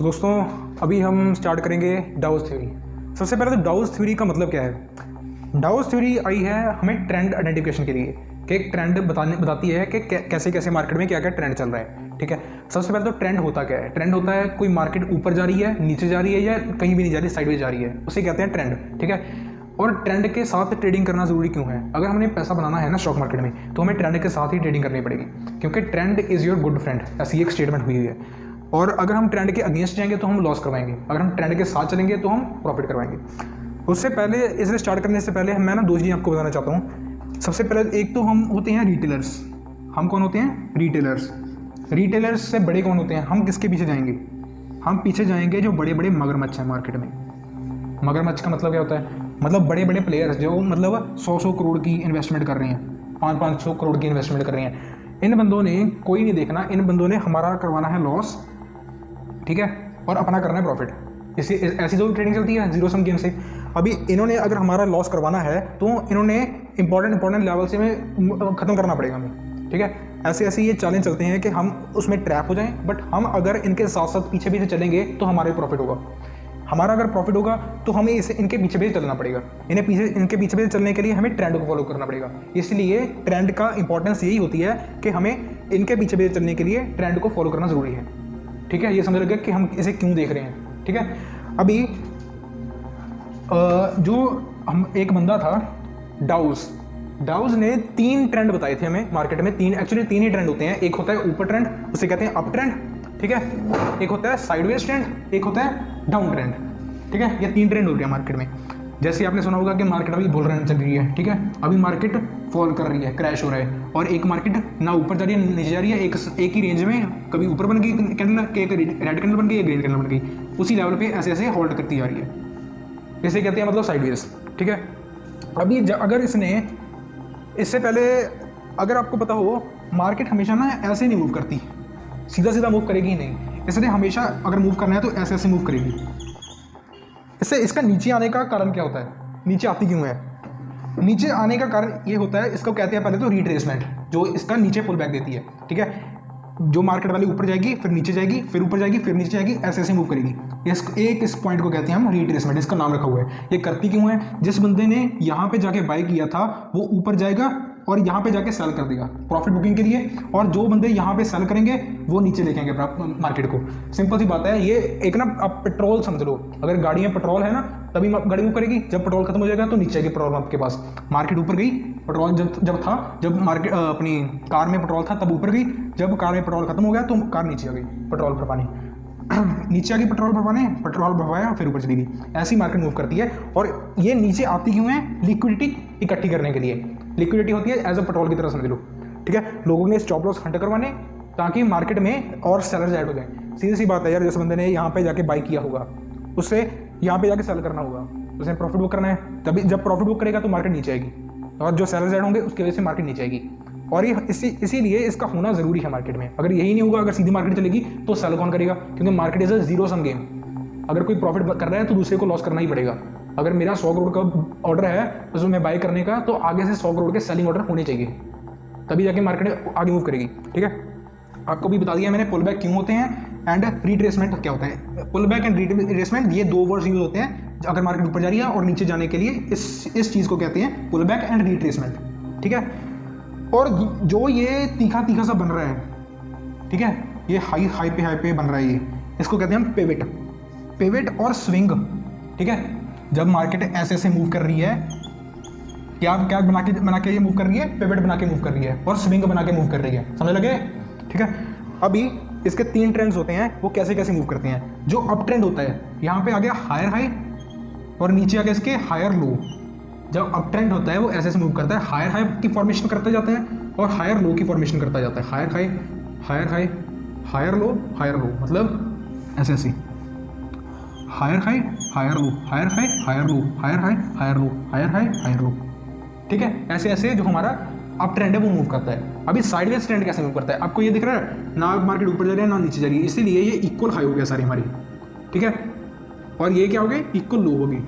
तो दोस्तों अभी हम स्टार्ट करेंगे डाउस थ्योरी। सबसे पहले तो डाउस थ्योरी का मतलब क्या है। डाउस थ्योरी आई है हमें ट्रेंड आइडेंटिफिकेशन के लिए कि एक ट्रेंड बताती है कि कैसे कैसे मार्केट में क्या क्या ट्रेंड चल रहा है। ठीक है, सबसे पहले तो ट्रेंड होता क्या है। ट्रेंड होता है कोई मार्केट ऊपर जा रही है, नीचे जा रही है या कहीं भी नहीं जा रही, साइडवेज जा रही है, उसे कहते हैं ट्रेंड। ठीक है, और ट्रेंड के साथ ट्रेडिंग करना जरूरी क्यों है। अगर हमने पैसा बनाना है ना स्टॉक मार्केट में तो हमें ट्रेंड के साथ ही ट्रेडिंग करनी पड़ेगी, क्योंकि trend is your good friend, ऐसी एक स्टेटमेंट हुई है। और अगर हम ट्रेंड के अगेंस्ट जाएंगे तो हम लॉस करवाएंगे, अगर हम ट्रेंड के साथ चलेंगे तो हम प्रॉफिट करवाएंगे। उससे पहले इसे स्टार्ट करने से पहले मैं ना दो चीज़ें आपको बताना चाहता हूँ। सबसे पहले एक तो हम होते हैं रिटेलर्स। हम कौन होते हैं? रिटेलर्स। रिटेलर्स से बड़े कौन होते हैं? हम किसके पीछे जाएंगे? हम पीछे जाएंगे जो बड़े बड़े मगरमच्छ हैं मार्केट में। मगरमच्छ का मतलब क्या होता है? मतलब बड़े बड़े प्लेयर्स जो मतलब 100-100 करोड़ की इन्वेस्टमेंट कर रहे हैं, 500-500 करोड़ की इन्वेस्टमेंट कर रहे हैं। इन बंदों ने कोई नहीं देखना, इन बंदों ने हमारा करवाना है लॉस, ठीक है, और अपना करना है प्रॉफिट। इसी ऐसी जो ट्रेडिंग चलती है जीरो सम गेम से। अभी इन्होंने अगर हमारा लॉस करवाना है तो इन्होंने इंपॉर्टेंट लेवल से में ख़त्म करना पड़ेगा हमें। ठीक है, ऐसे ऐसे ये चैलेंज चलते हैं कि हम उसमें ट्रैप हो जाएं, बट हम अगर इनके साथ साथ पीछे पीछे चलेंगे तो हमारे प्रॉफिट होगा। हमारा अगर प्रॉफिट होगा तो हमें इसे इनके पीछे पीछे चलना पड़ेगा। इनके पीछे पीछे चलने के लिए हमें ट्रेंड को फॉलो करना पड़ेगा। इसलिए ट्रेंड का इंपॉर्टेंस यही होती है कि हमें इनके पीछे पीछे चलने के लिए ट्रेंड को फॉलो करना ज़रूरी है। ठीक है, ये समझ लगे कि हम इसे क्यों देख रहे हैं। ठीक है, अभी जो हम एक बंदा था डाउस ने 3 ट्रेंड बताए थे हमें मार्केट में। एक्चुअली तीन ही ट्रेंड होते हैं। एक होता है ऊपर ट्रेंड, उसे कहते हैं अप ट्रेंड। ठीक है, एक होता है साइडवेज ट्रेंड, एक होता है डाउन ट्रेंड। ठीक है, ये 3 ट्रेंड होते हैं मार्केट में। जैसे आपने सुना होगा कि मार्केट अभी बुल रन चल रही है। ठीक है, अभी मार्केट फॉल कर रही है, क्रैश हो रहा है, और एक मार्केट ना ऊपर जा रही है नीचे जा रही है, एक ही रेंज में, कभी ऊपर बन गई कैंडल, एक रेड कैंडल बन गई, एक ग्रीन कैंडल बन गई, उसी लेवल पे ऐसे ऐसे होल्ड करती जा रही है। इसे कहते हैं मतलब साइडवेज। ठीक है, अभी अगर इससे पहले अगर आपको पता हो, मार्केट हमेशा ना ऐसे नहीं मूव करती, सीधा सीधा मूव करेगी ही नहीं। इसलिए हमेशा अगर मूव करना है तो ऐसे ऐसे मूव करेगी। इसका नीचे आने का कारण क्या होता है? नीचे आती क्यों है? नीचे आने का कारण ये होता है, इसको कहते हैं पहले तो रिट्रेसमेंट, जो इसका नीचे पुल बैक देती है। ठीक है, जो मार्केट वाली ऊपर जाएगी, फिर नीचे जाएगी, फिर ऊपर जाएगी, फिर नीचे जाएगी, ऐसे ऐसे मूव करेगी। इस पॉइंट को कहते हैं हम रिट्रेसमेंट, इसका नाम रखा हुआ है। ये करती क्यों है? जिस बंदे ने यहाँ पे जाके बाय किया था वो ऊपर जाएगा और यहाँ पे जाके सेल कर देगा प्रॉफिट बुकिंग के लिए, और जो बंदे यहाँ पे सेल करेंगे वो नीचे लेके मार्केट को। सिंपल सी बात है। ये एक ना आप पेट्रोल समझ लो, अगर गाड़ी में पेट्रोल है ना तभी गाड़ी मूव करेगी, जब पेट्रोल खत्म हो जाएगा तो नीचे आएगी पेट्रोल आपके पास। मार्केट ऊपर गई, पेट्रोल जब मार्केट अपनी कार में पेट्रोल था तब ऊपर गई, जब कार में पेट्रोल खत्म हो गया तो कार नीचे आ गई पेट्रोल पर पानी नीचे आ गई पेट्रोल भरवाने, पेट्रोल भरवाया फिर ऊपर चली गई। ऐसी मार्केट मूव करती है। और ये नीचे आती क्यों है? लिक्विडिटी इकट्ठी करने के लिए। लिक्विडिटी होती है एज अ पेट्रोल की तरह समझ लो। ठीक है, लोगों ने स्टॉप लॉस हंट करवाने ताकि मार्केट में और सेलर्स ऐड हो जाए। सीधी सी बात है यार, जिस बंदे ने यहाँ पे जाके बाई किया होगा उससे यहाँ पे जाके सेल करना होगा, उसने प्रॉफिट बुक करना है, तभी जब प्रॉफिट बुक करेगा तो मार्केट नीचे आएगी, और जो सेलर्स ऐड होंगे उसकी वजह से मार्केट नीचे आएगी। और ये इसीलिए इसका होना ज़रूरी है मार्केट में। अगर यही नहीं होगा, अगर सीधी मार्केट चलेगी तो सेल कौन करेगा? क्योंकि market is a zero sum game. अगर कोई प्रॉफिट कर रहा है तो दूसरे को लॉस करना ही पड़ेगा। अगर मेरा 100 करोड़ का ऑर्डर है उसमें बाय करने का, तो आगे से 100 करोड़ के सेलिंग ऑर्डर होने चाहिए, तभी जाके मार्केट आगे मूव करेगी। ठीक है, आपको भी बता दिया मैंने पुल बैक क्यों होते हैं एंड रिट्रेसमेंट क्या होता है। पुल बैक एंड रिट्रेसमेंट ये 2 वर्ड्स यूज होते हैं अगर मार्केट ऊपर जा रही है और नीचे जाने के लिए। इस चीज़ को कहते हैं पुल बैक एंड रिट्रेसमेंट। ठीक है, और जो ये तीखा तीखा सा बन रहा है, ठीक है, ये हाई पे बन रहा है, ये इसको कहते हैं हम पिवट और स्विंग। ठीक है, जब मार्केट ऐसे ऐसे मूव कर रही है, क्या बना के ये मूव कर रही है? पिवट बना के मूव कर रही है और स्विंग बना के मूव कर रही है। समझ लगे? ठीक है, अभी इसके 3 ट्रेंड्स होते हैं, वो कैसे कैसे मूव करते हैं। जो अप ट्रेंड होता है, यहाँ पे आ गया हायर हाई और नीचे आ गया इसके हायर लो। जब अप ट्रेंड होता है वो ऐसे ऐसे मूव करता है, हायर हाई की फॉर्मेशन करता जाता है और हायर लो की फॉर्मेशन करता जाता है। हायर हाई हायर लो मतलब ऐसे ऐसे higher high higher low, higher high higher low, higher high higher low, higher high higher low. ठीक है, ऐसे ऐसे जो हमारा अप ट्रेंड है वो मूव करता है। अभी साइडवेज ट्रेंड कैसे मूव करता है? आपको ये दिख रहा है ना, मार्केट ऊपर जा रही है ना नीचे जा रही है, इसीलिए ये इक्वल हाई हो गया सारी हमारी। ठीक है, और ये क्या हो गई? इक्वल लो हो गई।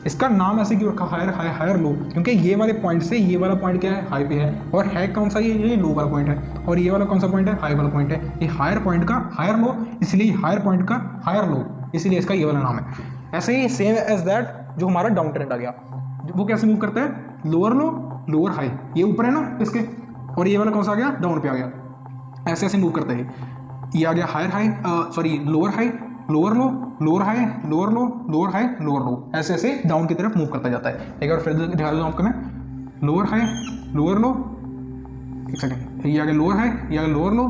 इसका नाम ऐसे क्यों रखा हायर हाई हायर लो, क्योंकि ये वाले पॉइंट से ये वाला पॉइंट क्या है, हाई पे है, और है कौन सा, ये लो वाला पॉइंट है, और ये वाला कौन सा पॉइंट है, हाई वाला पॉइंट है। ये हायर पॉइंट का हायर लो, इसलिए हायर पॉइंट का हायर लो, इसलिए इसका ये वाला नाम है। ऐसे ही सेम एज दैट जो हमारा डाउन ट्रेंड आ गया, वो कैसे मूव करता है, लोअर लो लोअर हाई, ये ऊपर है ना इसके, और ये वाला कौन सा आ गया, डाउन पे आ गया, ऐसे ऐसे मूव करता है। ये आ गया higher high, sorry lower high lower low lower high lower low lower high lower low, ऐसे ऐसे डाउन की तरफ मूव करता जाता है। एक बार फिर दिखा दूँ आपको मैं, लोअर हाई लोअर लो, एक सेकेंड, ये आ गया लोअर हाई, ये आ गया lower low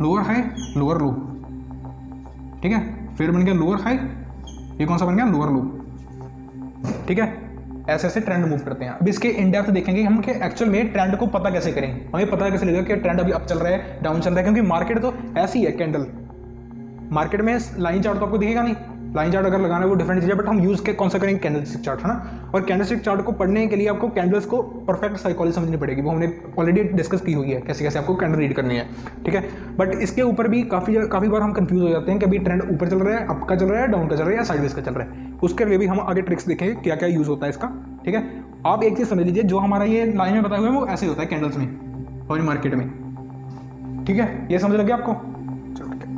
lower high lower लो, ठीक है, फिर बन गया लोअर हाई, ये कौन सा बन गया, लोअर लो, ठीक है। ऐसे ऐसे ट्रेंड मूव करते हैं। अब इसके इन डेप्थ देखेंगे हम कि एक्चुअल में ट्रेंड को पता कैसे करें, हमें पता कैसे लगेगा कि ट्रेंड अभी अप चल रहा है डाउन चल रहा है, क्योंकि मार्केट तो ऐसी है, कैंडल मार्केट में लाइन चार्ट तो आपको दिखेगा नहीं, लाइन चार्ट अगर लगाना है वो डिफरेंट चीज़ है, बट हम यूज़ के कौन सा करेंगे, कैंडलस्टिक चार्ट, है ना। और कैंडलस्टिक चार्ट को पढ़ने के लिए आपको कैंडल्स को परफेक्ट साइकोलॉजी समझनी पड़ेगी, वो हमने ऑलरेडी डिस्कस की हुई है कैसे कैसे आपको कैंडल रीड करनी है, ठीक है। बट इसके ऊपर भी काफ़ी बार हम कंफ्यूज हो जाते हैं कि अभी ट्रेंड ऊपर चल रहा है, अप का चल रहा है, डाउन का चल रहा है, या साइडवेज का चल रहा है। उसके लिए भी हम आगे ट्रिक्स देखेंगे क्या क्या यूज़ होता है इसका, ठीक है। आप एक चीज़ समझ लीजिए, जो हमारा ये लाइन में बताया हुआ है वो ऐसे होता है कैंडल्स में और मार्केट में, ठीक है, ये समझ लग गया आपको। चलो ठीक है,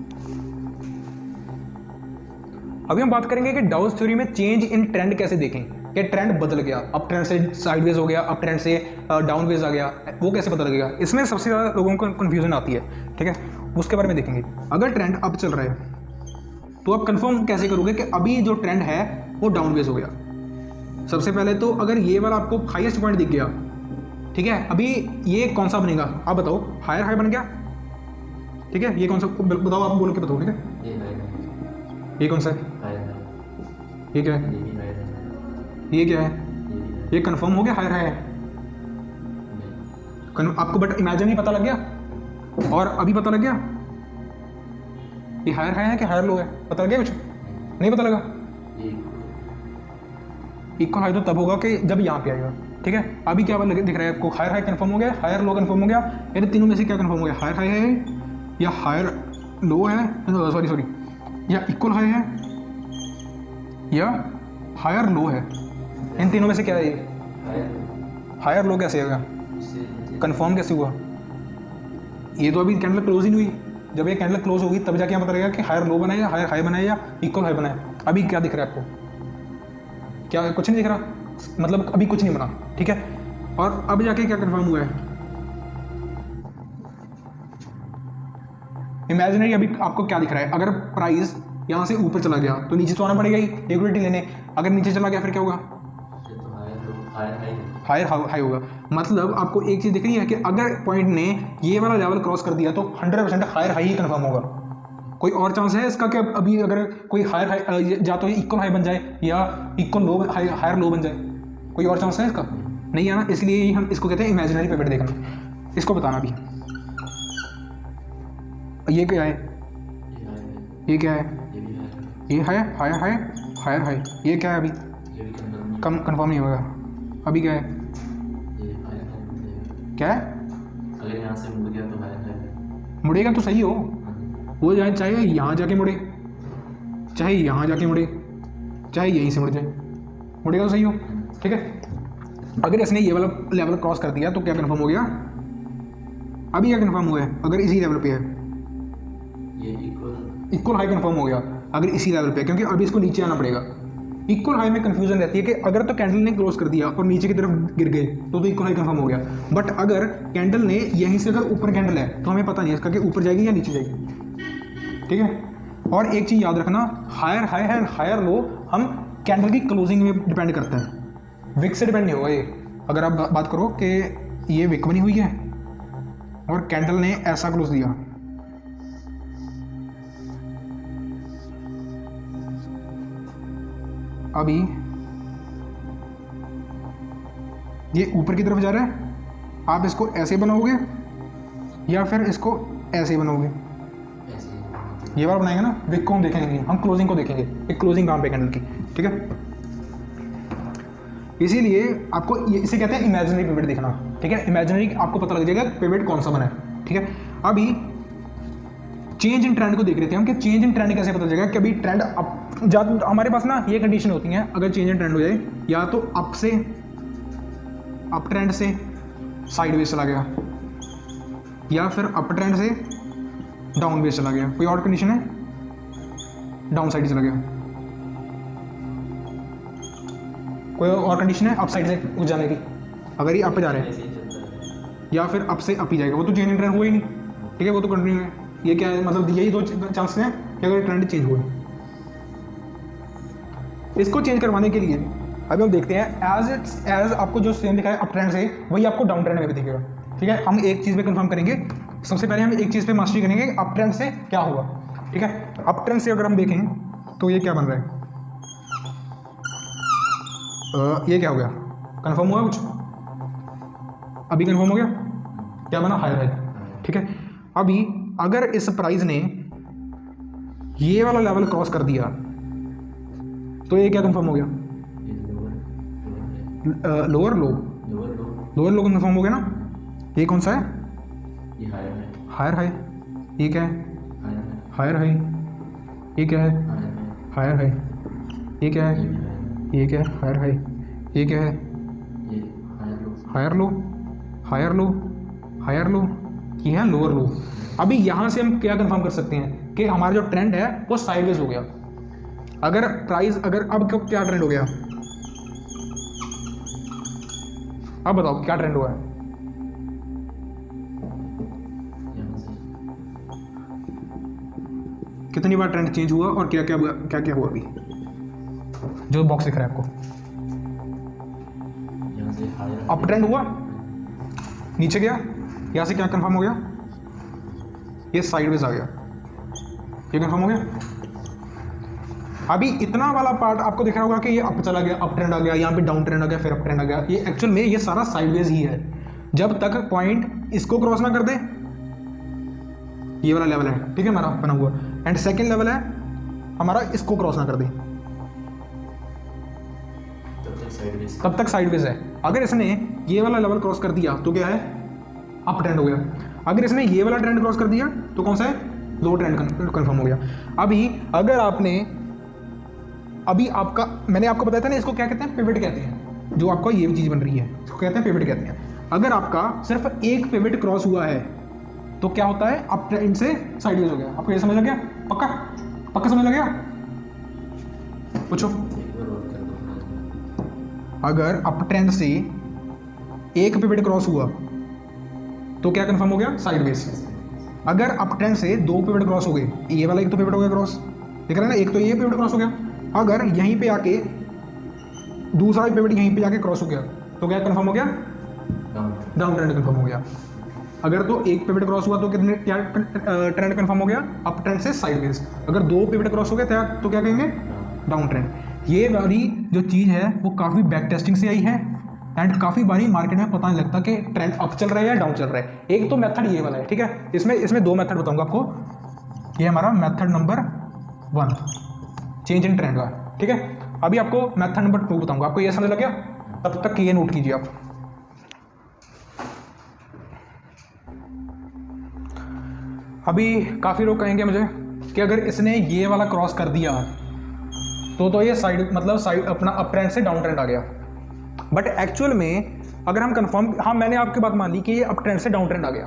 अभी हम बात करेंगे कि डाउस थ्योरी में चेंज इन ट्रेंड कैसे देखें, कि ट्रेंड बदल गया, अप ट्रेंड से साइडवेज हो गया, अप ट्रेंड से डाउनवेज आ गया, वो कैसे पता लगेगा। इसमें सबसे ज़्यादा लोगों को कन्फ्यूजन आती है, ठीक है, उसके बारे में देखेंगे। अगर ट्रेंड अप चल रहा है तो आप कंफर्म कैसे करोगे कि अभी जो ट्रेंड है वो डाउनवेज हो गया। सबसे पहले तो अगर ये वाला आपको हाईएस्ट पॉइंट दिख गया, ठीक है, अभी ये कौन सा बनेगा आप बताओ, हायर हाई बन गया, ठीक है, ये कौन सा बताओ, आप बोल के बताओ, ठीक है, ये कौन सा है, ये क्या है, ये क्या है, ये कंफर्म हो गया हायर हाई है, आपको बट इमेजिन ही पता लग गया, और अभी पता लग गया ये हायर हाई है कि हायर लो है, पता लग गया कुछ नहीं पता लगा। इक्वल हाई तो तब होगा कि जब यहाँ पे आएगा, ठीक है। अभी क्या दिख रहा है आपको, हायर हाई कंफर्म हो गया, हायर लो कंफर्म हो गया, यानी तीनों में से क्या कंफर्म हो गया, हायर हाई है या हायर लो है, सॉरी या इक्वल हाई है या हायर लो है, इन तीनों में से क्या है, ये हायर लो कैसे आएगा, कंफर्म कैसे हुआ, ये तो अभी कैंडल क्लोज ही नहीं हुई, जब ये कैंडल क्लोज होगी तब जाके पता लगेगा कि हायर लो बनाए या हायर हाई बनाए या इक्वल हाई बनाए। अभी क्या दिख रहा है आपको, क्या कुछ नहीं दिख रहा, मतलब अभी कुछ नहीं बना, ठीक है। और अब जाके क्या कंफर्म हुआ है, इमेजिनरी अभी आपको क्या दिख रहा है, अगर प्राइस यहाँ से ऊपर चला गया तो नीचे तो आना पड़ेगा ही लिक्विडिटी लेने, अगर नीचे चला गया फिर क्या होगा, हायर हाई होगा। मतलब आपको एक चीज़ दिख रही है कि अगर पॉइंट ने ये वाला लेवल क्रॉस कर दिया तो 100% हायर हाई ही कंफर्म होगा। कोई और चांस है इसका कि अभी अगर कोई हायर हाई या तो इक्वल हाई बन जाए या इक्वल लो हायर लो बन जाए, कोई और चांस है इसका, नहीं है ना। इसलिए हम इसको कहते हैं इमेजिनरी पिवट देखना। इसको बताना भी, ये क्या है, ये क्या है, ये है हायर हाई हायर हाई, ये क्या है अभी कंफर्म नहीं होगा। अभी क्या है, क्या है, अगर यहाँ से मुड़ गया तो हायर हाई मुड़ेगा तो सही हो, वो जाए चाहे यहाँ जाके मुड़े, चाहे यहाँ जाके मुड़े, चाहे यहीं से मुड़ जाए, मुड़ेगा तो सही हो, ठीक है। अगर इसने ये वाला लेवल क्रॉस कर दिया तो क्या कंफर्म हो गया, अभी क्या कंफर्म हुआ है, अगर इसी लेवल पे है ये इक्वल हाई कंफर्म हो गया, अगर इसी लेवल पे है, क्योंकि अभी इसको नीचे आना पड़ेगा। इक्वल हाई में कंफ्यूजन रहती है कि अगर तो कैंडल ने क्लोज कर दिया और नीचे की तरफ गिर गए तो इक्वल हाई कंफर्म हो गया, बट अगर कैंडल ने यहीं से अगर ऊपर कैंडल है तो हमें पता नहीं है इसका कि ऊपर जाएगी या नीचे जाएगी, ठीक है। और एक चीज़ याद रखना, higher high and higher low हम कैंडल की क्लोजिंग में डिपेंड करते हैं, विक से डिपेंड नहीं होगा ये। अगर आप बात करो कि ये विक बनी हुई है और कैंडल ने ऐसा क्लोज दिया, अभी ये ऊपर की तरफ जा रहा है, आप इसको ऐसे बनाओगे या फिर इसको ऐसे बनाओगे, ये बार बनाएंगे ना, विक को हम देखेंगे नहीं, हम क्लोजिंग को देखेंगे, एक क्लोजिंग कहाँ पे कैंडल की, ठीक है। इसीलिए आपको इसे कहते हैं इमेजिनरी पिवट देखना, ठीक है। इमेजिनरी आपको पता लग जाएगा पिवट कौन सा बना है, ठीक है। अभी चेंज इन ट्रेंड को देख रहे थे हम कि चेंज इन ट्रेंड कैसे पता चलेगा कि अभी ट्रेंड अप हमारे पास ना ये कंडीशन होती है अगर चेंज इन ट्रेंड हो जाए, या तो अप से अप ट्रेंड से साइडवेज चला गया, या फिर अप ट्रेंड से डाउन वेज चला गया। कोई और कंडीशन है? डाउन साइड चला गया। कोई और कंडीशन है अप साइड से उस जाने की? अगर ये अप जा रहे हैं ऐसे ही चलता है। या फिर अप से अप ही जाएगा, वो तो चेंज इन ट्रेंड हुआ ही नहीं, ठीक है, वो तो कंटिन्यू है। ये क्या है, मतलब यही दो चांस हैं कि अगर ट्रेंड चेंज हुआ। इसको चेंज करवाने के लिए अभी हम देखते हैं एज आपको जो सेम दिखा है अप ट्रेंड से, वही आपको डाउन ट्रेंड में भी दिखेगा। ठीक है, हम एक चीज़ पे कंफर्म करेंगे। सबसे पहले हम एक चीज़ पे मास्टरी करेंगे, अप ट्रेंड से क्या हुआ। ठीक है, अप ट्रेंड से अगर हम देखें तो ये क्या बन रहा है, ये क्या हो गया, कंफर्म हुआ कुछ? अभी कंफर्म हो गया, क्या बना, हायर हाई। ठीक है, अभी अगर इस प्राइस ने ये वाला लेवल क्रॉस कर दिया तो ये क्या कंफर्म हो गया, ये लोअर लो, लोअर लो कंफर्म हो गया ना। ये कौन सा है, ये हायर है, हायर हाई। ये क्या है, हायर है, हायर हाई। ये क्या है, हायर है, हायर हाई। ये क्या ये है, भी हायर है, ये क्या है, हायर हाई। ये क्या है, ये higher low, higher low, higher low, higher low. ये है लोअर लो। अभी यहाँ से हम क्या कंफर्म कर सकते हैं कि हमारा जो ट्रेंड है वो साइडवेज हो गया। अगर प्राइस अगर अब क्या ट्रेंड हो गया, अब बताओ क्या ट्रेंड हुआ है। यहाँ से कितनी बार ट्रेंड चेंज हुआ और क्या क्या हुआ अभी जो बॉक्स दिख रहा है आपको। यहाँ से हायर अप ट्रेंड हुआ, नीचे गया, यहाँ से क्या कंफर्म हो गया, ये साइडवेज आ गया। ये कंफर्म हो गया। अभी इतना वाला पार्ट आपको दिख रहा होगा कि ये अप चला गया, अप ट्रेंड आ गया, यहाँ पे डाउन ट्रेंड आ गया, फिर अप ट्रेंड आ गया। ये एक्चुअल में ये सारा साइडवेज ही है जब तक पॉइंट इसको क्रॉस ना कर दे। ये वाला लेवल है, ठीक है, हमारा बना हुआ। एंड सेकेंड लेवल है हमारा इसको क्रॉस ना कर दे, तब तक साइडवेज, तब तक साइडवेज है। अगर इसने ये वाला लेवल क्रॉस कर दिया तो क्या है, अप ट्रेंड हो गया। अगर इसने ये वाला ट्रेंड क्रॉस कर दिया तो कौन सा है, लो ट्रेंड कंफर्म हो गया। अभी अगर आपने अभी आपका मैंने आपको बताया था ना, इसको क्या कहते हैं, पिवट कहते हैं। जो आपका ये चीज़ बन रही है इसको कहते हैं पिवट कहते हैं। अगर आपका सिर्फ एक पिवट क्रॉस हुआ है तो क्या होता है, अप ट्रेंड से साइडवेज हो गया। आपको ये समझ लग गया, पक्का पक्का समझ लग गया। पूछो, एक बार और कर दो। अगर अप ट्रेंड से एक पिवट क्रॉस हुआ तो क्या कंफर्म हो गया, साइडवेज। अगर अप ट्रेंड से दो पिवट क्रॉस हो गए, ये वाला एक तो पिवट हो गया क्रॉस, देख रहे हैं ना, एक तो ये पिवट क्रॉस हो गया। अगर यहीं पे आके दूसरा भी पिवट यहीं पे आके क्रॉस हो गया तो क्या कंफर्म हो गया, डाउन ट्रेंड कंफर्म हो गया। अगर तो एक पिवट क्रॉस हुआ तो कितने क्या ट्रेंड कंफर्म हो गया, अप ट्रेंड से साइडवेज। अगर दो पिवट क्रॉस हो गए तो क्या कहेंगे, डाउन ट्रेंड। ये वाली जो चीज़ है वो काफ़ी बैक टेस्टिंग से आई है एंड काफ़ी बारी मार्केट में पता नहीं लगता कि ट्रेंड अप चल रहा है या डाउन चल रहा है। एक तो मेथड ये वाला है, ठीक है, इसमें दो मेथड बताऊंगा आपको। ये हमारा method number 1 change in trend का, ठीक है। अभी आपको मेथड नंबर 2 बताऊंगा। आपको ये समझ लग गया, तब तक ये नोट कीजिए आप। अभी काफ़ी लोग कहेंगे मुझे कि अगर इसने ये वाला क्रॉस कर दिया तो ये साइड मतलब साइड अपना अप ट्रेंड से डाउन ट्रेंड आ गया। बट एक्चुअल में अगर हम कंफर्म, हाँ मैंने आपकी बात मान ली कि ये अप ट्रेंड से डाउन ट्रेंड आ गया,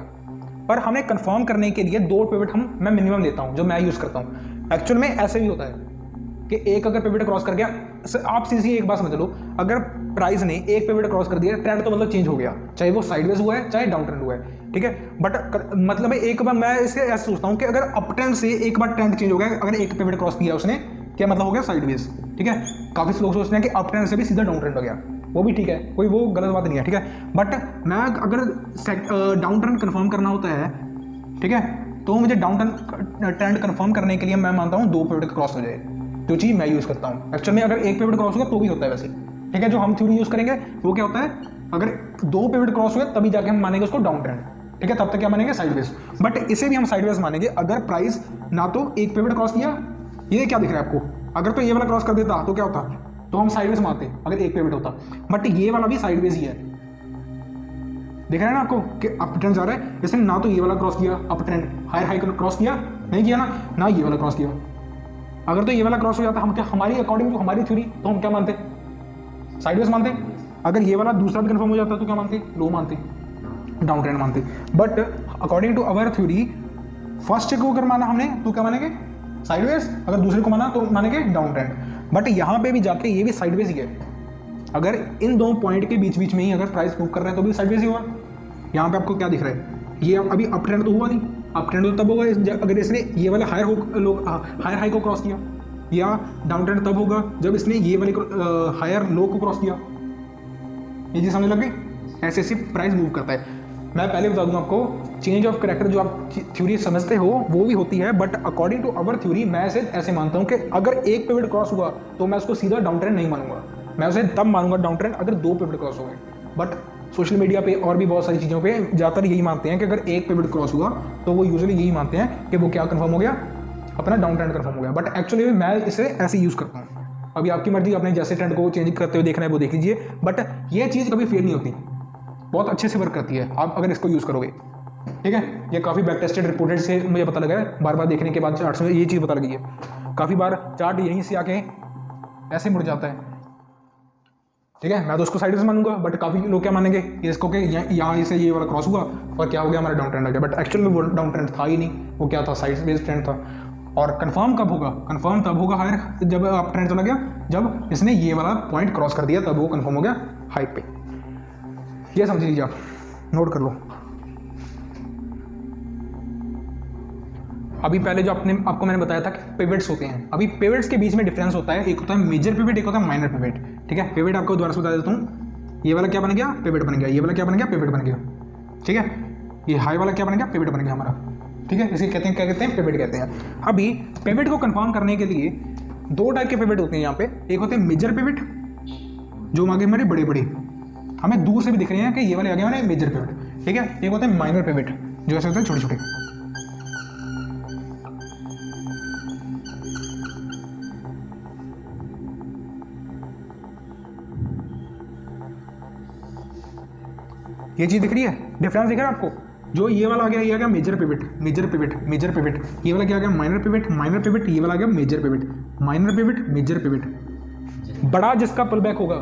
पर हमें कंफर्म करने के लिए दो पिवट मैं मिनिमम लेता हूँ, जो मैं यूज़ करता हूँ। एक्चुअल में ऐसे भी होता है कि एक अगर पिवट क्रॉस कर गया, आप सीधी एक बात समझ लो, अगर प्राइस ने एक पिवट क्रॉस कर दिया, ट्रेंड तो मतलब चेंज हो गया, चाहे वो साइडवेज हुआ है चाहे डाउन ट्रेंड हुआ है, ठीक है। बट मतलब एक बार मैं इससे ऐसे सोचता हूँ कि अगर अप ट्रेंड से एक बार ट्रेंड चेंज हो गया, अगर एक पिवट क्रॉस किया उसने, क्या मतलब हो गया, साइडवेज, ठीक है। काफ़ी लोग सोचते हैं कि अप ट्रेंड से भी सीधा डाउन ट्रेंड हो गया, वो भी ठीक है, कोई वो गलत बात नहीं है, ठीक है। बट मैं अगर डाउन ट्रेंड कन्फर्म करना होता है, ठीक है, तो मुझे डाउन ट्रेंड कन्फर्म करने के लिए मैं मानता हूँ दो पिवट क्रॉस हो जाए, जो चीज़ मैं यूज़ करता हूँ। एक्चुअल में अगर एक पिवट क्रॉस होगा तो भी होता है वैसे, ठीक है। जो हम थ्योरी यूज़ करेंगे वो क्या होता है, अगर दो पिवट क्रॉस हुए तभी जाके हम मानेंगे उसको डाउन ट्रेंड, ठीक है। तब तक क्या मानेंगे, साइडवेज। बट इसे भी हम साइडवेज मानेंगे अगर प्राइस ना तो एक पिवट क्रॉस किया, ये क्या दिख रहा है आपको, अगर तो ये वाला क्रॉस कर देता तो क्या होता, तो हम साइडवेज मानते अगर एक पिवट होता। बट ये वाला भी साइडवेज ही है, दिख रहा है ना आपको कि अप ट्रेंड जा रहा है, इसने ना तो ये वाला क्रॉस किया up trend higher high cross किया, नहीं किया ना ये वाला क्रॉस किया। अगर तो ये वाला क्रॉस हो जाता हम क्या, हमारी अकॉर्डिंग टू हमारी थ्योरी तो हम क्या मानते, साइडवेज मानते। अगर ये वाला दूसरा भी कंफर्म हो जाता तो क्या मानते, लो मानते, डाउन ट्रेंड मानते। But according to our theory first को अगर माना हमने तो क्या मानेंगे, साइडवेज। अगर दूसरे को माना तो मानेंगे डाउन ट्रेंड। बट यहाँ पे भी जाके ये भी साइडवेज ही है। अगर इन दो पॉइंट के बीच बीच में ही अगर प्राइस मूव कर रहे हैं तो भी साइडवेज ही होगा। यहाँ पे आपको क्या दिख रहा है, ये अभी अप ट्रेंड तो हुआ नहीं, अप ट्रेंड तो तब होगा अगर इसने ये वाला हायर हाई को क्रॉस किया, या डाउन ट्रेंड तब होगा जब इसने ये वाले हायर लो को क्रॉस किया। ये चीज़ समझ लग गई, ऐसे ऐसे प्राइस मूव करता है। मैं पहले बता दूं आपको, चेंज ऑफ करेक्टर जो आप थ्योरी समझते हो वो भी होती है, but according to our theory मैं इसे ऐसे मानता हूं कि अगर एक पिवट क्रॉस हुआ तो मैं उसको सीधा डाउन ट्रेंड नहीं मानूंगा, मैं उसे तब मानूंगा डाउन ट्रेंड अगर दो पिवट क्रॉस हो गए। बट सोशल मीडिया पे और भी बहुत सारी चीज़ों पे ज़्यादातर यही मानते हैं कि अगर एक पिवट क्रॉस हुआ तो वो यूजुअली यही मानते हैं कि वो क्या कंफर्म हो गया, अपना डाउन ट्रेंड कंफर्म हो गया। बट एक्चुअली मैं इसे ऐसे यूज़ करता हूँ। अभी आपकी मर्जी, आपने जैसे ट्रेंड को चेंज करते हुए देखना है वो देख लीजिए, बट ये चीज़ कभी फेल नहीं होती, बहुत अच्छे से वर्क करती है आप अगर इसको यूज़ करोगे। ठीक है, ये काफ़ी बैक टेस्टेड रिपोर्टेड से मुझे पता लगा है, बार बार देखने के बाद चार्ट में ये चीज़ पता लगी है। काफ़ी बार चार्ट यहीं से आके ऐसे मुड़ जाता है। ठीक है, मैं तो उसको साइड से मानूंगा, बट काफ़ी लोग क्या मानेंगे इसको कि यहाँ से ये वाला क्रॉस हुआ और क्या हो गया, हमारा डाउन ट्रेंड आ गया। बट एक्चुअल में वो डाउन ट्रेंड था ही नहीं, वो क्या था, साइड बेस्ड ट्रेंड था। और कंफर्म कब होगा, कंफर्म तब होगा हायर जब अप ट्रेंड चला गया, जब इसने ये वाला पॉइंट क्रॉस कर दिया तब वो कंफर्म हो गया हाई पे। ये समझ लीजिए, आप नोट कर लो। अभी पहले जो आपको मैंने बताया था कि पिवट्स होते हैं, अभी पिवट्स के बीच में डिफरेंस होता है, एक होता है मेजर पिवट, एक होता है माइनर पिवट। ठीक है, पिवट आपको दोबारा से बता देता हूँ, ये वाला क्या बन गया, पिवट बन गया, ये वाला क्या बन गया, पिवट बन गया। ठीक है, ये हाई वाला क्या बन गया, पिवट बन गया हमारा। ठीक है, इसे कहते हैं, क्या कहते हैं, पिवट कहते हैं। अभी पिवट को कंफर्म करने के लिए दो टाइप के पिवट होते हैं यहाँ पे, एक होते हैं मेजर पिवट जो आगे हमारे बड़े बड़े हमें दूर से भी दिख रहे हैं कि ये वाले आ गए हमारे मेजर पिवट। ठीक है, एक होते हैं माइनर पिवट जो ऐसे होते हैं छोटे छोटे। ये चीज दिख रही है, डिफरेंस दिख रहा है आपको, जो ये वाला आ गया, ये आ गया major pivot, major pivot, major pivot, ये वाला क्या आ गया, माइनर पिवट, माइनर पिवट, ये वाला आ गया major pivot, minor pivot, major pivot. बड़ा जिसका पुल बैक होगा,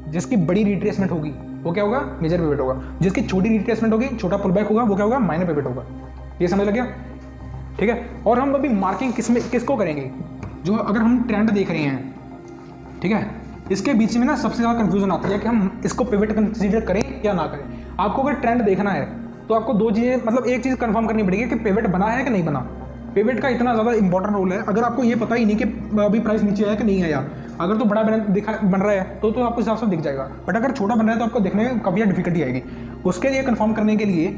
जिसकी बड़ी रिट्रेसमेंट होगी वो क्या होगा, मेजर पिवट होगा। जिसकी छोटी रिट्रेसमेंट होगी, छोटा पुल बैक होगा, वो क्या होगा, माइनर पिवट होगा। ये समझ लग गया। ठीक है, और हम अभी मार्किंग किसको करेंगे, जो अगर हम ट्रेंड देख रहे हैं, ठीक है, इसके बीच में ना सबसे ज़्यादा कंफ्यूजन आती है कि हम इसको पिवट कंसीडर करें या ना करें। आपको अगर ट्रेंड देखना है तो आपको दो चीज़ें, मतलब एक चीज़ कंफर्म करनी पड़ेगी कि पिवट बना है कि नहीं बना। पिवट का इतना ज़्यादा इंपॉर्टेंट रोल है, अगर आपको ये पता ही नहीं कि अभी प्राइस नीचे आया कि नहीं आया, अगर तो बड़ा बन रहा है तो आपको हिसाब से दिख जाएगा, बट अगर छोटा बन रहा है तो आपको देखने में काफ़ी डिफिकल्टी आएगी। उसके लिए कंफर्म करने के लिए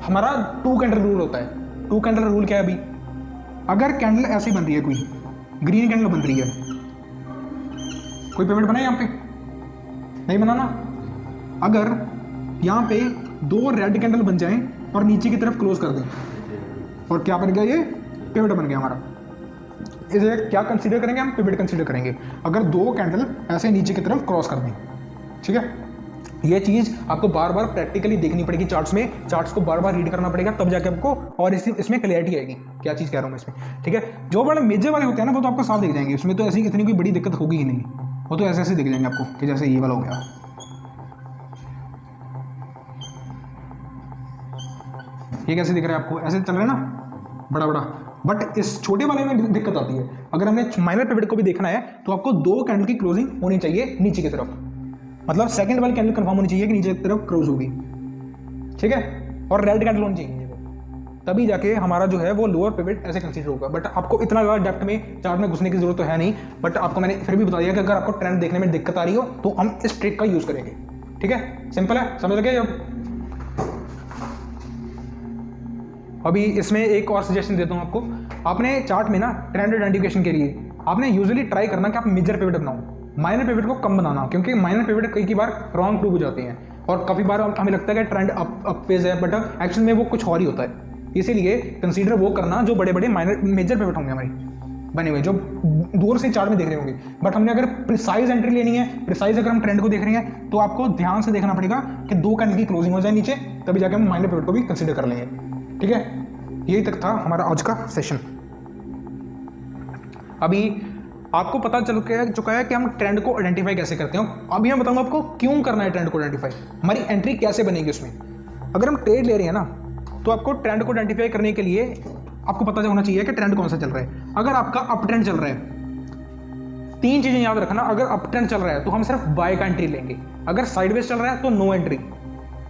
हमारा 2 कैंडल रूल होता है। 2 कैंडल रूल क्या है अभी, अगर कैंडल ऐसी बन रही है, कोई ग्रीन कैंडल बन रही है, कोई पिवट बना है यहाँ पे, नहीं बना ना। अगर यहाँ पे 2 रेड कैंडल बन जाएं और नीचे की तरफ क्लोज कर दें, और क्या बन गया, ये पिवट बन गया हमारा। इसे क्या कंसीडर करेंगे हम, पिवट कंसीडर करेंगे अगर 2 कैंडल ऐसे नीचे की तरफ क्रॉस कर दें। ठीक है, ये चीज़ आपको बार बार प्रैक्टिकली देखनी पड़ेगी चार्ट्स में, चार्ट्स को बार बार रीड करना पड़ेगा, तब जाके आपको और इसमें क्लैरिटी आएगी क्या चीज़ कह रहा हूँ मैं इसमें। ठीक है, जो बड़े मेजर वाले होते हैं ना वो तो आपको साफ दिख जाएंगे, उसमें तो ऐसी इतनी कोई बड़ी दिक्कत होगी ही नहीं, वो तो ऐसे ऐसे दिख जाएंगे आपको कि जैसे ये वाला हो गया। ये कैसे दिख रहा है आपको, ऐसे चल रहा है ना बड़ा बड़ा, बट इस छोटे वाले में दिक्कत आती है। अगर हमने माइनर पिवट को भी देखना है तो आपको 2 कैंडल की क्लोजिंग होनी चाहिए नीचे की तरफ, मतलब सेकंड वाली कैंडल कंफर्म होनी चाहिए कि नीचे की तरफ क्लोज होगी। ठीक है, और रेड कैंडल होनी चाहिए, तभी जाके हमारा जो है वो लोअर पिवट ऐसे कंसीडर होगा। बट आपको इतना ज़्यादा डेप्थ में चार्ट में घुसने की जरूरत तो है नहीं, बट आपको मैंने फिर भी बता दिया कि अगर आपको ट्रेंड देखने में दिक्कत आ रही हो तो हम इस ट्रिक का यूज़ करेंगे। ठीक है, सिंपल है, समझ लगे। अभी इसमें एक और सजेशन देता हूँ आपको, आपने चार्ट में ना ट्रेंड आइडेंटिफिकेशन के लिए आपने यूजुअली ट्राई करना कि आप मेजर पिवट बनाओ, माइनर पिवट को कम बनाना, क्योंकि माइनर पिवट कई बार रॉन्ग प्रूव हो जाते हैं और काफ़ी बार हमें लगता है कि ट्रेंड अप फेज है, बट एक्चुअल में वो कुछ और ही होता है। इसीलिए कंसीडर वो करना जो बड़े बड़े मेजर पिवट होंगे हमारी। बने हुए जो दूर से चार्ट में देख रहे होंगे। बट हमने अगर प्रिसाइज एंट्री लेनी है, प्रिसाइज अगर हम ट्रेंड को देख रहे हैं, तो आपको ध्यान से देखना पड़ेगा कि 2 कैंडल की क्लोजिंग हो जाए नीचे, तभी जाके हम माइनर पिवट को भी कंसीडर कर लेंगे। ठीक है, यही तक था हमारा आज का सेशन। अभी आपको पता चल चुका है कि हम ट्रेंड को आइडेंटिफाई कैसे करते हैं। अभी मैं बताऊंगा आपको क्यों करना है ट्रेंड को आइडेंटिफाई, हमारी एंट्री कैसे बनेगी उसमें। अगर हम ट्रेड ले रहे हैं ना, तो आपको ट्रेंड को आइडेंटिफाई करने के लिए आपको पता होना चाहिए कि ट्रेंड कौन सा चल रहा है। अगर आपका अप ट्रेंड चल रहा है, 3 चीज़ें याद रखना। अगर अप ट्रेंड चल रहा है तो हम सिर्फ बाय का एंट्री लेंगे, अगर साइडवेज चल रहा है तो नो एंट्री,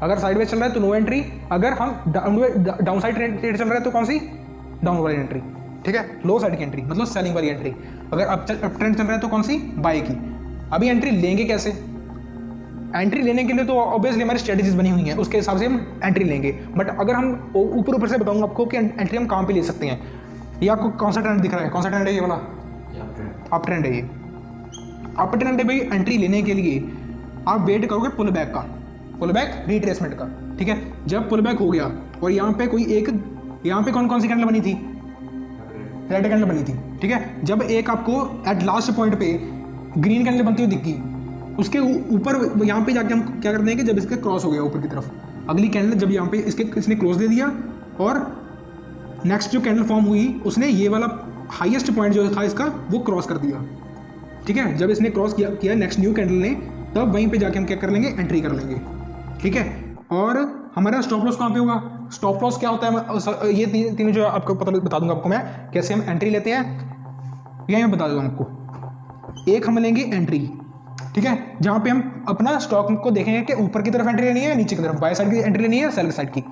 अगर साइडवेज चल रहा है तो नो एंट्री, अगर हम डाउन साइड ट्रेड चल रहा है तो कौन सी, डाउन वाली एंट्री। ठीक है, लो साइड की एंट्री मतलब सेलिंग वाली एंट्री। अगर अप ट्रेंड चल रहा है तो कौन सी, बाय की। अभी एंट्री लेंगे कैसे, एंट्री लेने के लिए तो ऑब्वियसली हमारी स्ट्रेटजीज बनी हुई हैं, उसके हिसाब से हम एंट्री लेंगे। बट अगर हम ऊपर से बताऊंगा आपको कि एंट्री हम कहाँ पे ले सकते हैं। ये आपको कौन सा ट्रेंड दिख रहा है, कौन सा ट्रेंड है, ये वाला अप ट्रेंड है। ये अप ट्रेंड है भाई। एंट्री लेने के लिए आप वेट करोगे पुल बैक का, पुल बैक रिट्रेसमेंट का। ठीक है, जब पुल बैक हो गया और यहाँ पे कोई एक, यहाँ पे कौन कौन सी कैंडल बनी थी, रेड कैंडल बनी थी। ठीक है, जब एक आपको एट लास्ट पॉइंट पे ग्रीन कैंडल बनती हुई दिखी, उसके ऊपर यहाँ पे जाके हम क्या करते हैं कि जब इसके क्रॉस हो गया ऊपर की तरफ, अगली कैंडल जब यहाँ पे इसने क्लोज दे दिया और नेक्स्ट जो कैंडल फॉर्म हुई उसने ये वाला हाईएस्ट पॉइंट जो था इसका वो क्रॉस कर दिया। ठीक है, जब इसने क्रॉस किया नेक्स्ट न्यू कैंडल ने, तब वहीं पे जाके हम क्या कर लेंगे, एंट्री कर लेंगे। ठीक है, और हमारा स्टॉप लॉस कहाँ पे होगा, स्टॉप लॉस क्या होता है, ये तीनों जो आपको बता दूंगा आपको मैं कैसे हम एंट्री लेते हैं, यही मैं बता दूंगा आपको। एक हम लेंगे एंट्री, ठीक है, जहाँ पे हम अपना स्टॉक को देखेंगे कि ऊपर की तरफ एंट्री लेनी है, नीचे की तरफ बाय साइड की एंट्री लेनी है, सेलर साइड की।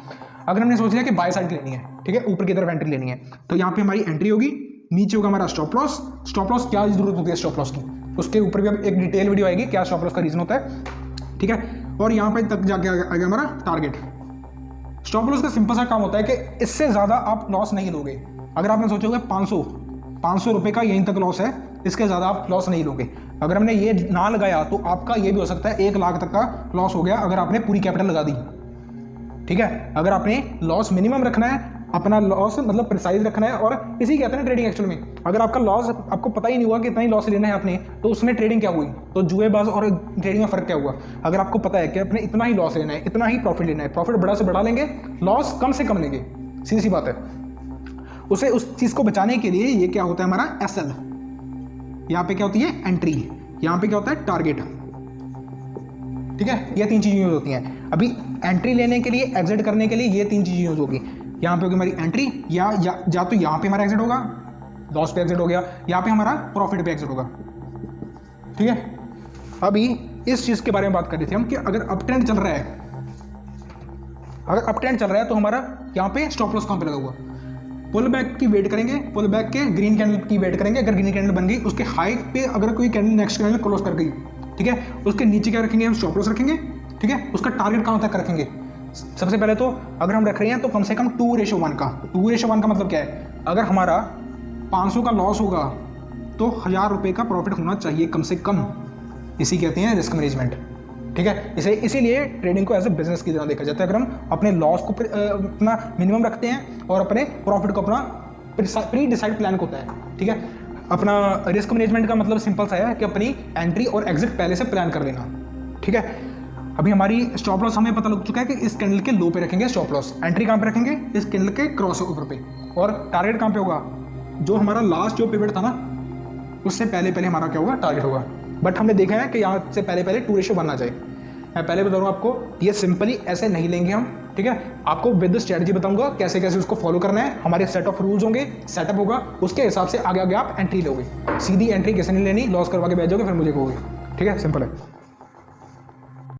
अगर हमने सोच लिया कि बाय साइड की लेनी है, ठीक है, ऊपर की तरफ एंट्री लेनी है, तो यहाँ पे हमारी एंट्री होगी, नीचे होगा हमारा स्टॉप लॉस। स्टॉप लॉस क्या जरूरत होती है स्टॉप लॉस की, उसके ऊपर भी अब एक डिटेल वीडियो आएगी क्या स्टॉप लॉस का रीजन होता है। ठीक है, और यहाँ पे तक जाके आ गया हमारा टारगेट। स्टॉप लॉस का सिंपल सा काम होता है कि इससे ज़्यादा आप लॉस नहीं लोगे। अगर आपने सोचोगे 500 रुपये का यहीं तक लॉस है, इसके ज़्यादा आप लॉस नहीं लोगे। अगर हमने ये ना लगाया तो आपका ये भी हो सकता है 1 लाख तक का लॉस हो गया अगर आपने पूरी कैपिटल लगा दी। ठीक है, अगर आपने लॉस मिनिमम रखना है, अपना लॉस मतलब प्रिसाइज रखना है, और इसी कहते हैं ट्रेडिंग एक्चुअल में। अगर आपका लॉस आपको पता ही नहीं हुआ कि इतना ही लॉस लेना है आपने, तो उसमें ट्रेडिंग क्या हुई, तो जुएबाज और ट्रेडिंग में फ़र्क क्या हुआ। अगर आपको पता है कि अपने इतना ही लॉस लेना है, इतना ही प्रॉफिट लेना है, प्रॉफिट बड़ा से बड़ा लेंगे, लॉस कम से कम लेंगे, सीधी सी बात है। उसे उस चीज़ को बचाने के लिए ये क्या होता है हमारा एसएल, यहाँ पे क्या होती है एंट्री, यहाँ पे क्या होता है टारगेट। ठीक है, ये 3 चीज़ें यूज होती हैं। अभी एंट्री लेने के लिए, एग्जिट करने के लिए ये 3 चीज़ें यूज होगी। यहाँ पे होगी हमारी एंट्री, या तो यहाँ पे हमारा एग्जिट होगा, लॉस पे एग्जिट हो गया, यहाँ पे हमारा प्रॉफिट पे एग्जिट होगा। ठीक है, अभी इस चीज़ के बारे में बात कर रहे थे हम कि अगर अप ट्रेंड चल रहा है, अगर अप ट्रेंड चल रहा है तो हमारा यहाँ पे स्टॉप लॉस कहाँ पे लगा हुआ, पुल बैक की वेट करेंगे, पुल बैक के ग्रीन कैंडल की वेट करेंगे। अगर ग्रीन कैंडल बन गई, उसके हाई पे अगर कोई कैंडल नेक्स्ट कैंडल क्लोज कर गई, ठीक है, उसके नीचे क्या रखेंगे हम, स्टॉप लॉस रखेंगे। ठीक है, उसका टारगेट कहाँ तक रखेंगे, सबसे पहले तो अगर हम रख रहे हैं तो कम से कम 2:1 का। 2:1 का मतलब क्या है, अगर हमारा 500 का लॉस होगा तो 1000 रुपये का प्रॉफिट होना चाहिए कम से कम। इसी कहते हैं रिस्क मैनेजमेंट। ठीक है, इसीलिए ट्रेडिंग को एज ए बिजनेस की तरह देखा जाता है। अगर हम अपने लॉस को अपना मिनिमम रखते हैं और अपने प्रॉफिट को अपना प्री डिसाइड प्लान होता है। ठीक है, अपना रिस्क मैनेजमेंट का मतलब सिंपल सा है कि अपनी एंट्री और एग्जिट पहले से प्लान कर लेना। ठीक है, अभी हमारी स्टॉप लॉस हमें पता लग चुका है कि इस कैंडल के लो पे रखेंगे स्टॉप लॉस, एंट्री कहाँ पे रखेंगे, इस कैंडल के क्रॉस ऊपर पे, और टारगेट कहाँ पे होगा, जो हमारा लास्ट जो पिवट था ना, उससे पहले हमारा क्या होगा, टारगेट होगा। बट हमने देखा है कि यहाँ से पहले 2:1 ना जाए। मैं पहले बता रहा हूँ आपको, ये सिंपली ऐसे नहीं लेंगे हम। ठीक है, आपको विद स्ट्रेटजी बताऊंगा कैसे कैसे उसको फॉलो करना है। हमारे सेट ऑफ रूल्स होंगे, सेटअप होगा, उसके हिसाब से आगे आप एंट्री लोगे। सीधी एंट्री किसी नहीं लेनी, लॉस करवा के बैठ जाओगे फिर मुझे कहोगे। ठीक है, सिंपल है।